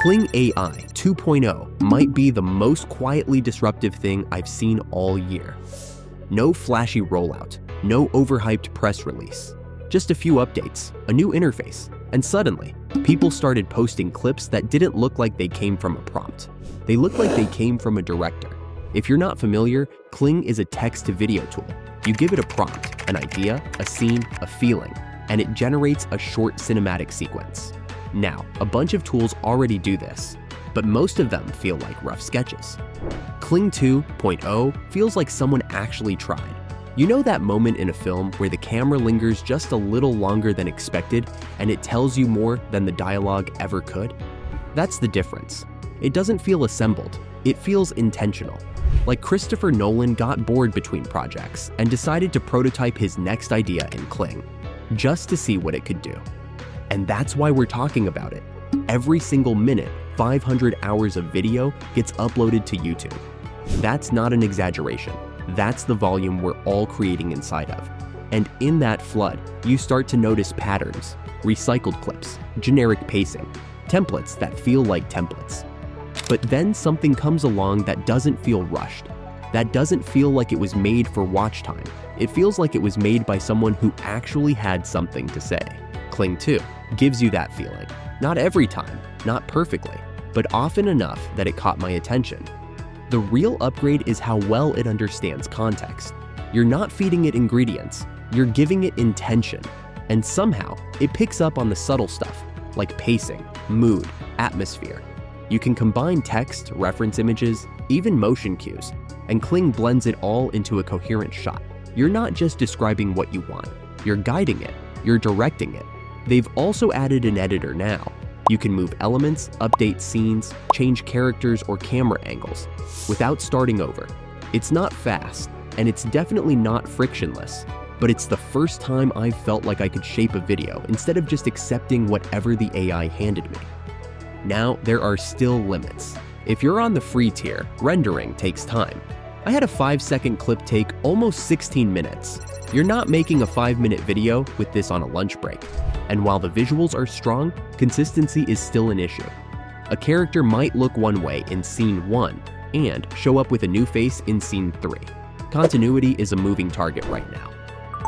Kling AI 2.0 might be the most quietly disruptive thing I've seen all year. No flashy rollout, no overhyped press release. Just a few updates, a new interface, and suddenly, people started posting clips that didn't look like they came from a prompt. They looked like they came from a director. If you're not familiar, Kling is a text-to-video tool. You give it a prompt, an idea, a scene, a feeling, and it generates a short cinematic sequence. Now, a bunch of tools already do this, but most of them feel like rough sketches. Kling 2.0 feels like someone actually tried. You know that moment in a film where the camera lingers just a little longer than expected and it tells you more than the dialogue ever could? That's the difference. It doesn't feel assembled, it feels intentional. Like Christopher Nolan got bored between projects and decided to prototype his next idea in Kling, just to see what it could do. And that's why we're talking about it. Every single minute, 500 hours of video gets uploaded to YouTube. That's not an exaggeration. That's the volume we're all creating inside of. And in that flood, you start to notice patterns, recycled clips, generic pacing, templates that feel like templates. But then something comes along that doesn't feel rushed. That doesn't feel like it was made for watch time. It feels like it was made by someone who actually had something to say. Kling 2 gives you that feeling. Not every time, not perfectly, but often enough that it caught my attention. The real upgrade is how well it understands context. You're not feeding it ingredients, you're giving it intention. And somehow, it picks up on the subtle stuff, like pacing, mood, atmosphere. You can combine text, reference images, even motion cues, and Kling blends it all into a coherent shot. You're not just describing what you want, you're guiding it, you're directing it. They've also added an editor now. You can move elements, update scenes, change characters or camera angles without starting over. It's not fast, and it's definitely not frictionless, but it's the first time I've felt like I could shape a video instead of just accepting whatever the AI handed me. Now, there are still limits. If you're on the free tier, rendering takes time. I had a 5-second clip take almost 16 minutes. You're not making a 5-minute video with this on a lunch break. And while the visuals are strong, consistency is still an issue. A character might look one way in scene 1 and show up with a new face in scene 3. Continuity is a moving target right now.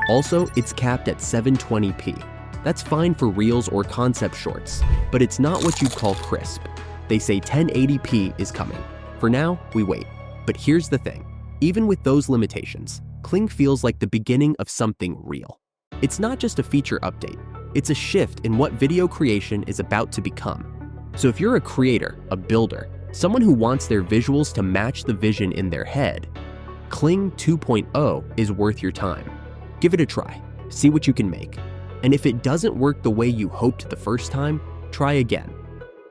Also, it's capped at 720p. That's fine for reels or concept shorts, but it's not what you'd call crisp. They say 1080p is coming. For now, we wait. But here's the thing. Even with those limitations, Kling feels like the beginning of something real. It's not just a feature update. It's a shift in what video creation is about to become. So if you're a creator, a builder, someone who wants their visuals to match the vision in their head, Kling 2.0 is worth your time. Give it a try, see what you can make. And if it doesn't work the way you hoped the first time, try again.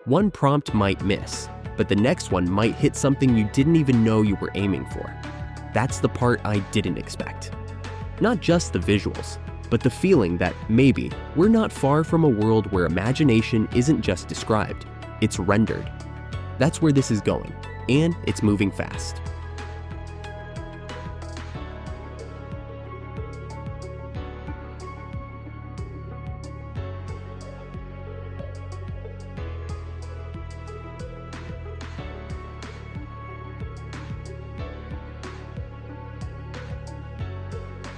One prompt might miss, but the next one might hit something you didn't even know you were aiming for. That's the part I didn't expect. Not just the visuals, but the feeling that maybe we're not far from a world where imagination isn't just described, it's rendered. That's where this is going, and it's moving fast.